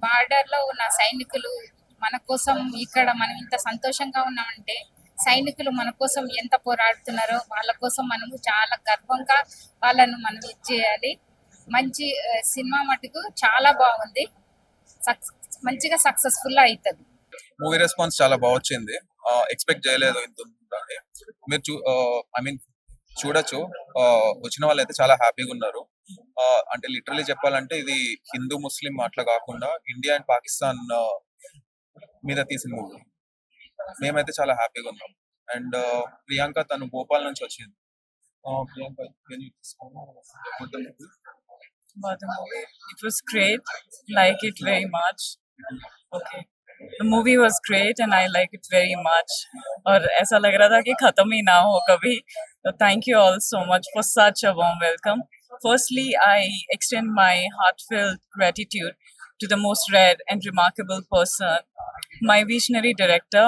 Border లో ఉన్న సైనికులు మన కోసం ఇక్కడ మనం ఇంత సంతోషంగా ఉన్నామంటే సైనికులు మన కోసం ఎంత పోరాడుతున్నారో వాళ్ళ కోసం మనము చాలా గర్వంగా వాళ్ళను మనం ఇచ్చేయాలి. మంచి సినిమా మటుకు చాలా బాగుంది. మంచిగా సక్సెస్ఫుల్ అవుతుంది. మూవీ రెస్పాన్స్ చాలా బాగా వచ్చింది. ఎక్స్పెక్ట్ చేయలేదు ఇంత ఉంటుందని. మీరు ఐ మీన్ చూడొచ్చు. వచ్చిన వాళ్ళు అయితే చాలా హ్యాపీగా ఉన్నారు. అంటే లిటరలీ చెప్పాలంటే ఇది హిందూ ముస్లిం అట్లా కాకుండా ఇండియా అండ్ పాకిస్తాన్ మీద తీసిన మూవీ. మేమైతే చాలా హ్యాపీగా ఉన్నాం. అండ్ ప్రియాంక తను భోపాల్ నుంచి వచ్చింది. Priyanka can you tell about the movie? About the movie. It was great. Like it very much. Okay. The movie was great and I like it very much. और ऐसा लग रहा था कि खत्म ही ना हो कभी. So thank you all so much for such a warm welcome. Firstly, I extend my heartfelt gratitude to the most rare and remarkable person, my visionary director,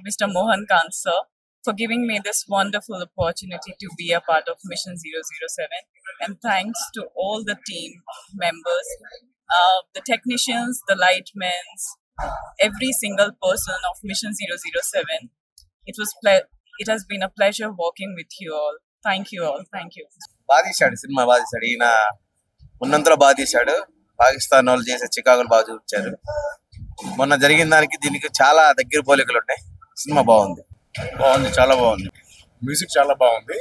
Mr. Mohan Kant sir, for giving me this wonderful opportunity to be a part of Mission 007. And thanks to all the team members, the technicians, the lightmen, every single person of Mission 007. It has been a pleasure working with you all. Thank you all. Thank you. బాగా తీశాడు cinema, బాగా తీశాడు. ఈయన ఉన్నంతలో బాగా తీశాడు. పాకిస్తాన్ వాళ్ళు చేసే చికాకులు బాగా చూపించారు. మొన్న జరిగిన దానికి దీనికి చాలా దగ్గర పోలికలు ఉన్నాయి. సినిమా బాగుంది, చాలా బాగుంది. మ్యూజిక్ చాలా బాగుంది.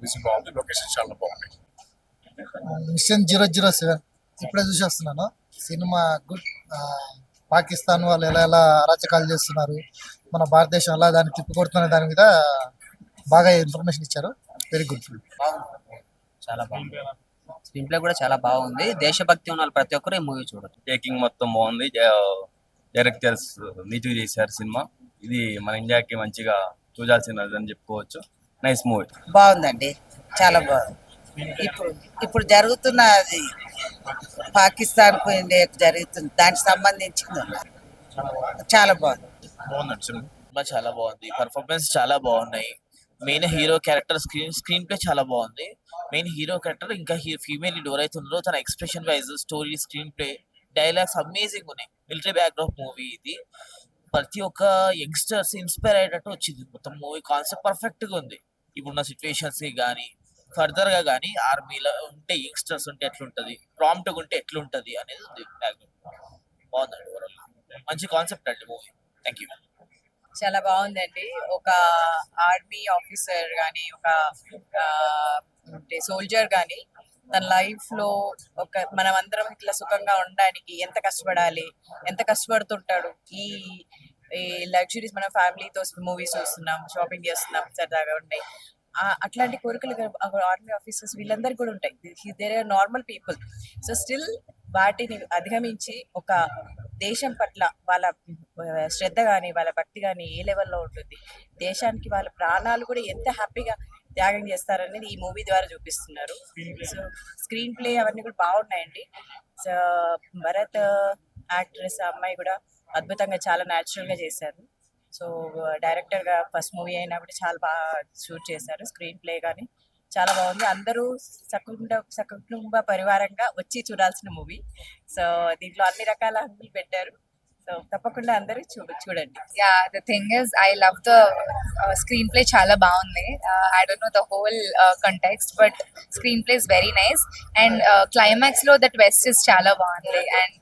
మ్యూజిక్ బాగుంది, లొకేషన్ చాలా బాగుంది. మిషన్ 007 ఇప్పుడే చూసి వస్తున్నాను. Cinema good. పాకిస్తాన్ వాళ్ళు ఎలా అరాచకాలు చేస్తున్నారు, మన భారతదేశం ఎలా దాన్ని తిప్పికొడుతున్న దాని మీద బాగా ఇన్ఫర్మేషన్ ఇచ్చారు. Very good film. చాలా బాగుంది. స్క్రీన్ ప్లే కూడా చాలా బాగుంది. దేశభక్తి ఉన్న ప్రతి ఒక్కరు ఈ మూవీ చూడొచ్చు. టేకింగ్ మొత్తం బాగుంది. డైరెక్టర్స్ నీట్గా చేశారు సినిమా. ఇది మన ఇండియాకి మంచిగా చూడాల్సినది అని చెప్పుకోవచ్చు. Nice movie. బాగుందండి, చాలా బాగుంది. ఇప్పుడు జరుగుతున్నది పాకిస్తాన్కు ఇండియాకు జరుగుతుంది, దానికి సంబంధించింది చాలా బాగుంది. బాగుందండి సినిమా. చాలా బాగుంది. పర్ఫార్మెన్స్ చాలా బాగున్నాయి. Main hero character screen play చాలా బాగుంది. మెయిన్ హీరో క్యారెక్టర్ ఇంకా ఫీమేల్ లీడ్ ఎవరైతే ఉన్నారో తన expression wise, story, screen play, dialogues amazing ఉన్నాయి. మిలిటరీ బ్యాక్గ్రౌండ్ మూవీ ఇది. ప్రతి ఒక్క యంగ్స్టర్స్ ఇన్స్పైర్ అయ్యేటట్టు వచ్చింది. మొత్తం మూవీ కాన్సెప్ట్ పర్ఫెక్ట్ గా ఉంది. ఇప్పుడున్న సిచ్యువేషన్స్ కానీ ఫర్దర్ గా కానీ ఆర్మీలో ఉంటే యంగ్స్టర్స్ ఉంటే ఎట్లుంటది, ప్రాంప్ట్ ఉంటే ఎట్లుంటది అనేది ఉంది. బాగుందండి. ఓవరాల్ మంచి కాన్సెప్ట్ అండి మూవీ. Thank you. చాలా బాగుందండి. ఒక ఆర్మీ ఆఫీసర్ కానీ, ఒక సోల్జర్ కానీ తన లైఫ్ లో మనం అందరం ఇట్లా సుఖంగా ఉండడానికి ఎంత కష్టపడాలి, ఎంత కష్టపడుతుంటాడు. ఈ లగ్జరీస్ మన ఫ్యామిలీతో మూవీస్ చూస్తున్నాం, షాపింగ్ చేస్తున్నాం, సరదాగా ఉన్నాయి. అట్లాంటి కోరికలు ఆర్మీ ఆఫీసర్స్ వీళ్ళందరికీ కూడా ఉంటాయి. There are normal people. So still వాటిని అధిగమించి ఒక దేశం పట్ల వాళ్ళ శ్రద్ధ కానీ, వాళ్ళ భక్తి కానీ ఏ లెవెల్లో ఉంటుంది, దేశానికి వాళ్ళ ప్రాణాలు కూడా ఎంత హ్యాపీగా త్యాగం చేస్తారనేది ఈ మూవీ ద్వారా చూపిస్తున్నారు. సో స్క్రీన్ ప్లే అవన్నీ కూడా బాగున్నాయండి. సో భరత్ యాక్ట్రెస్ అమ్మాయి కూడా అద్భుతంగా చాలా న్యాచురల్ గా చేశారు. సో డైరెక్టర్ గా ఫస్ట్ మూవీ అయినా కూడా చాలా బాగా షూట్ చేశారు. స్క్రీన్ ప్లే కానీ చాలా బాగుంది. అందరూ సకుటుంబ పరివారంగా వచ్చి చూడాల్సిన మూవీ. సో దీంట్లో అన్ని రకాల హంగులు పెట్టారు. సో తప్పకుండా అందరూ చూడండి. Yeah, the thing is, I love the screenplay. Chala baagundi. I don't know the whole context, but screenplay is very nice. And climax lo the twist is chala baagundi, and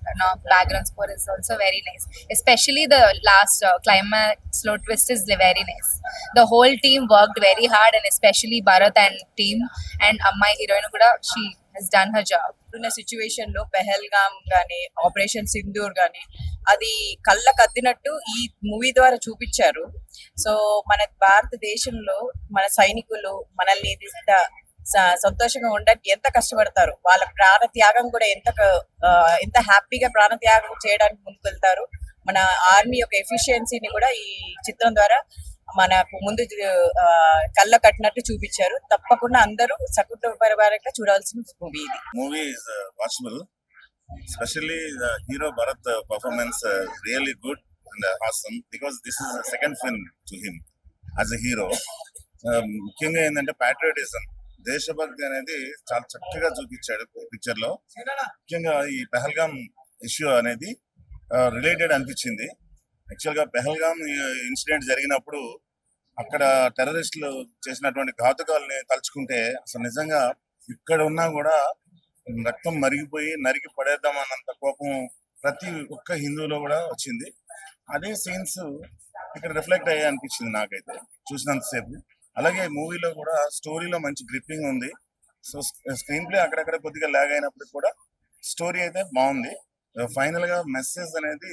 background score is also very nice. Especially the last climax lo twist is very nice. The whole team worked very hard, and especially Bharat and team and Ammai heroine kuda, she has done her job. ఉన్న situation లో పెహల్గామ్ గానీ, operation Sindoor గానీ అది కళ్ళకు అద్దినట్టు ఈ movie ద్వారా చూపించారు. So మన భారతదేశంలో మన సైనికులు మనల్ని సంతోషంగా ఉండడానికి ఎంత కష్టపడతారు, వాళ్ళ ప్రాణ త్యాగం కూడా ఎంత హ్యాపీగా ప్రాణ త్యాగం చేయడానికి ముందుకు వెళ్తారు. మన ఆర్మీ యొక్క ఎఫిషియన్సీని కూడా ఈ చిత్రం ద్వారా మనకు ముందు కళ్ళ కట్టినట్టు చూపించారు. తప్పకుండా అందరూ సకుటుంబ పరివారంగా చూడాల్సిన మూవీ ఇది. Movie is watchable. Especially the hero Bharat performance really good and awesome because this is the second film to him as a hero. ముఖ్యంగా ఏంటంటే ప్యాట్రియాటిజం, దేశభక్తి అనేది చాలా చక్కగా చూపించాడు పిక్చర్ లో. ముఖ్యంగా ఈ పెహల్గామ్ ఇష్యూ అనేది రిలేటెడ్ అనిపించింది. యాక్చువల్గా పెహల్గామ్ ఇన్సిడెంట్ జరిగినప్పుడు అక్కడ టెర్రరిస్టులు చేసినటువంటి ఘాతుకాలని తలుచుకుంటే అసలు నిజంగా ఇక్కడ ఉన్నా కూడా రక్తం మరిగిపోయి నరికి పడేద్దాం అన్నంత కోపం ప్రతి ఒక్క హిందువులో కూడా వచ్చింది. అదే సీన్స్ ఇక్కడ రిఫ్లెక్ట్ అయ్యే అనిపించింది నాకైతే చూసినంతసేపు. అలాగే మూవీలో కూడా స్టోరీలో మంచి గ్రిప్పింగ్ ఉంది. సో స్క్రీన్ ప్లే అక్కడక్కడ కొద్దిగా ల్యాగ్ అయినప్పుడు కూడా స్టోరీ అయితే బాగుంది. ఫైనల్ గా మెసేజ్ అనేది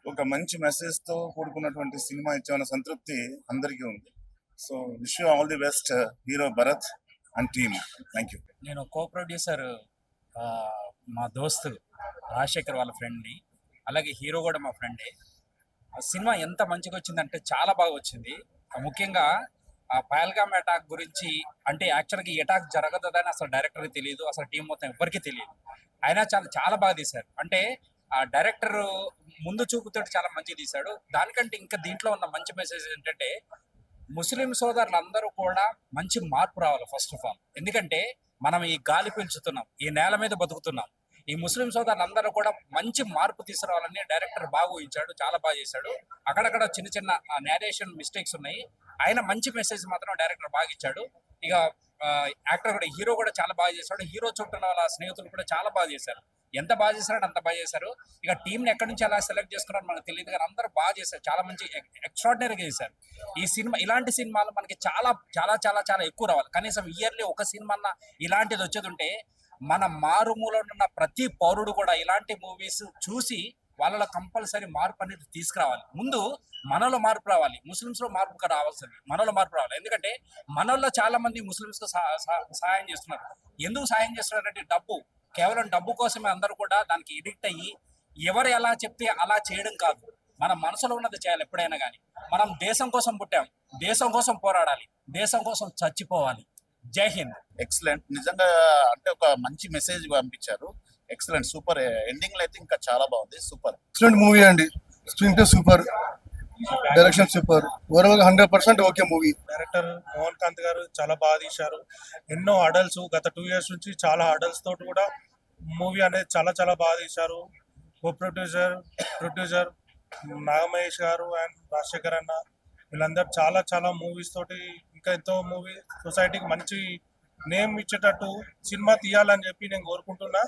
ఒక మంచి మెసేజ్ తో కూడుకున్నటువంటి సినిమా ఇచ్చామన్న సంతృప్తి అందరికీ ఉంది. So wish you all the best hero Bharat and team. Thank you. నేను కో ప్రొడ్యూసర్ మా దోస్తు రాజశేఖర్ వాళ్ళ ఫ్రెండ్ని, అలాగే హీరో కూడా మా ఫ్రెండే. ఆ సినిమా ఎంత మంచిగా వచ్చిందంటే చాలా బాగా వచ్చింది. ముఖ్యంగా ఆ పహల్గామ్ అటాక్ గురించి, అంటే యాక్చువల్గా ఈ అటాక్ జరగదని అసలు డైరెక్టర్కి తెలియదు, అసలు టీం మొత్తం ఎవరికి తెలియదు. అయినా చాలా చాలా బాగా తీశారు. అంటే ఆ డైరెక్టర్ ముందు చూపుతో చాలా మంచిగా తీశాడు. దానికంటే ఇంకా దీంట్లో ఉన్న మంచి మెసేజ్ ఏంటంటే ముస్లిం సోదరులందరూ కూడా మంచి మార్పు రావాలి ఫస్ట్ ఆఫ్ ఆల్. ఎందుకంటే మనం ఈ గాలి పీల్చుతున్నాం, ఈ నేల మీద బతుకుతున్నాం. ఈ ముస్లిం సోదరులందరూ కూడా మంచి మార్పు తీసుకురావాలని డైరెక్టర్ బాగా ఊహించాడు, చాలా బాగా చేశాడు. అక్కడక్కడ చిన్న చిన్న నేరేషన్ మిస్టేక్స్ ఉన్నాయి, ఆయన మంచి మెసేజ్ మాత్రం డైరెక్టర్ బాగా ఇచ్చాడు. ఇక యాక్టర్ కూడా, హీరో కూడా చాలా బాగా చేశాడు. హీరో చుట్టూ వాళ్ళ స్నేహితులు కూడా చాలా బాగా చేశారు. ఎంత బాగా చేశారంటే అంత బాగా చేశారు. ఇక టీంని ఎక్కడి నుంచి ఎలా సెలెక్ట్ చేసుకున్నారో మనకు తెలియదు, కానీ అందరూ బాగా చేశారు. చాలా మంచి ఎక్స్ట్రాడినరీగా చేశారు. ఈ సినిమా, ఇలాంటి సినిమాలు మనకి చాలా చాలా చాలా చాలా ఎక్కువ రావాలి. కనీసం ఇయర్లీ ఒక సినిమా ఇలాంటిది వచ్చేది ఉంటే మన మారుమూలలో ఉన్న ప్రతి పౌరుడు కూడా ఇలాంటి మూవీస్ చూసి వాళ్ళలో కంపల్సరీ మార్పు అనేది తీసుకురావాలి. ముందు మనలో మార్పు రావాలి, ముస్లిమ్స్ లో మార్పు రావాల్సింది, మనలో మార్పు రావాలి. ఎందుకంటే మనలో చాలా మంది ముస్లిమ్స్ కు సహాయం చేస్తున్నారు. ఎందుకు సహాయం చేస్తున్నారంటే డబ్బు, కేవలం డబ్బు కోసమే అందరూ కూడా దానికి ఎడిక్ట్ అయ్యి ఎవరు ఎలా చెప్తే అలా చేయడం కాదు, మన మనసులో ఉన్నది చేయాలి. ఎప్పుడైనా కానీ మనం దేశం కోసం పుట్టాం, దేశం కోసం పోరాడాలి, దేశం కోసం చచ్చిపోవాలి. జై హింద్. ఎక్సలెంట్. నిజంగా అంటే ఒక మంచి మెసేజ్ పంపించారు. Excellent, super. ఎండింగ్ లో అయితే ఇంకా చాలా బాగుంది. సూపర్, ఎక్సలెంట్ మూవీ అండి. Screenplay super, direction super, overall 100% okay movie. Director Mohan Kanth గారు చాలా బాగా తీశారు. ఎన్నో హడల్స్, గత 2 years నుంచి చాలా హడల్స్ తోటి కూడా మూవీ అనేది చాలా చాలా బాగా తీశారు. కో ప్రొడ్యూసర్ నాగమహేష్ గారు అండ్ రాజశేఖర్ అన్న, వీళ్ళందరూ చాలా చాలా మూవీస్ తోటి ఇంకా ఎంతో మూవీ సొసైటీకి మంచి నేమ్ ఇచ్చేటట్టు సినిమా తీయాలని చెప్పి నేను కోరుకుంటున్నా.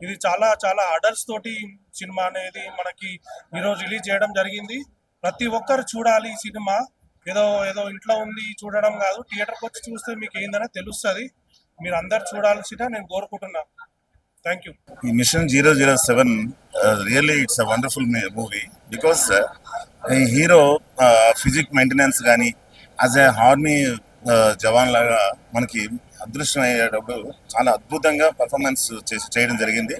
ఇది చాలా చాలా హడల్స్ తోటి సినిమా అనేది మనకి ఈరోజు రిలీజ్ చేయడం జరిగింది. ప్రతి ఒక్కరు చూడాలి ఈ సినిమా. ఏదో ఏదో ఇంట్లో ఉంది చూడడం కాదు, థియేటర్కి వచ్చి చూస్తే మీకు ఏందనే తెలుస్తుంది. మీరు అందరు చూడాల్సిన నేను కోరుకుంటున్నా. Thank you. ఈ mission 007 really it's a wonderful movie because ఈ హీరో ఫిజిక్ మెయింటెనెన్స్ కానీ యాజ్ ఏ ఆర్మీ జవాన్ లాగా మనకి అదృష్టం అయ్యేటప్పుడు చాలా అద్భుతంగా పర్ఫార్మెన్స్ చేయడం జరిగింది.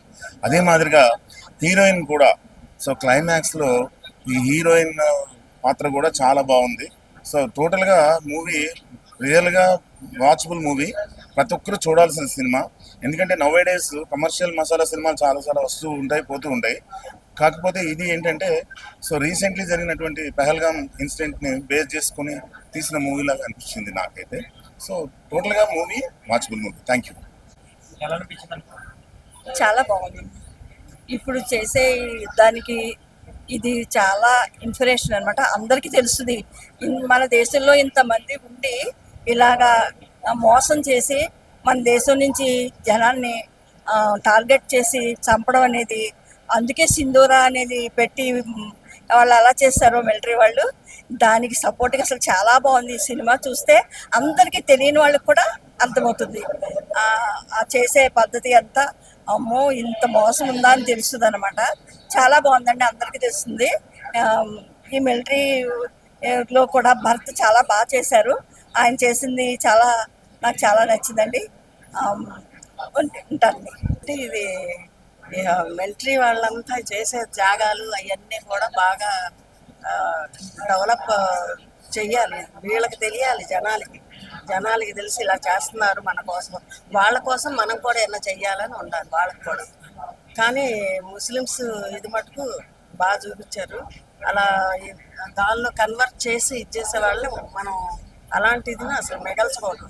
అదే మాదిరిగా హీరోయిన్ కూడా, సో క్లైమాక్స్లో ఈ హీరోయిన్ పాత్ర కూడా చాలా బాగుంది. సో టోటల్గా మూవీ రియల్గా వాచబుల్ మూవీ, ప్రతి ఒక్కరు చూడాల్సిన సినిమా. ఎందుకంటే నవ్ డేస్ కమర్షియల్ మసాలా సినిమాలు చాలా చాలా వస్తూ ఉంటాయి, పోతూ ఉంటాయి. కాకపోతే ఇది ఏంటంటే సో రీసెంట్లీ జరిగినటువంటి పహల్గామ్ ఇన్సిడెంట్ని బేస్ చేసుకుని తీసిన మూవీ లాగా అనిపించింది నాకైతే. సో టోటల్గా movie watchable movie. Thank you. ఎలా అనిపించింది? చాలా బాగుంది. ఇప్పుడు చేసే దానికి ఇది చాలా ఇన్స్పిరేషన్ అనమాట. అందరికీ తెలుస్తుంది మన దేశంలో ఇంతమంది ఉండి ఇలాగా మోసం చేసి మన దేశం నుంచి జనాన్ని టార్గెట్ చేసి చంపడం అనేది, అందుకే సింధూరా అనేది పెట్టి వాళ్ళు అలా చేస్తారు మిలిటరీ వాళ్ళు. దానికి సపోర్ట్గా అసలు చాలా బాగుంది ఈ సినిమా. చూస్తే అందరికీ తెలియని వాళ్ళకి కూడా అర్థమవుతుంది ఆ చేసే పద్ధతి అంతా. అమ్మో ఇంత మోసం ఉందా అని తెలుస్తుంది అనమాట. చాలా బాగుందండి, అందరికీ తెలుస్తుంది. ఈ మిలిటరీలో కూడా భరత్ చాలా బాగా చేశారు. ఆయన చేసింది చాలా నాకు చాలా నచ్చిందండి. ఉంటాను. ఇది మిలిటరీ వాళ్ళంతా చేసే త్యాగాలు అవన్నీ కూడా బాగా డెవలప్ చెయ్యాలి. వీళ్ళకి తెలియాలి, జనాలకి తెలిసి ఇలా చేస్తున్నారు మన కోసం, వాళ్ళ కోసం మనం కూడా ఏమైనా చెయ్యాలని ఉండాలి వాళ్ళకి కూడా. కానీ ముస్లిమ్స్ ఇది మటుకు బాగా చూపించారు. అలా దానిలో కన్వర్ట్ చేసి ఇచ్చేసే వాళ్ళని మనం అలాంటిది అసలు మిగల్చుకోవడం.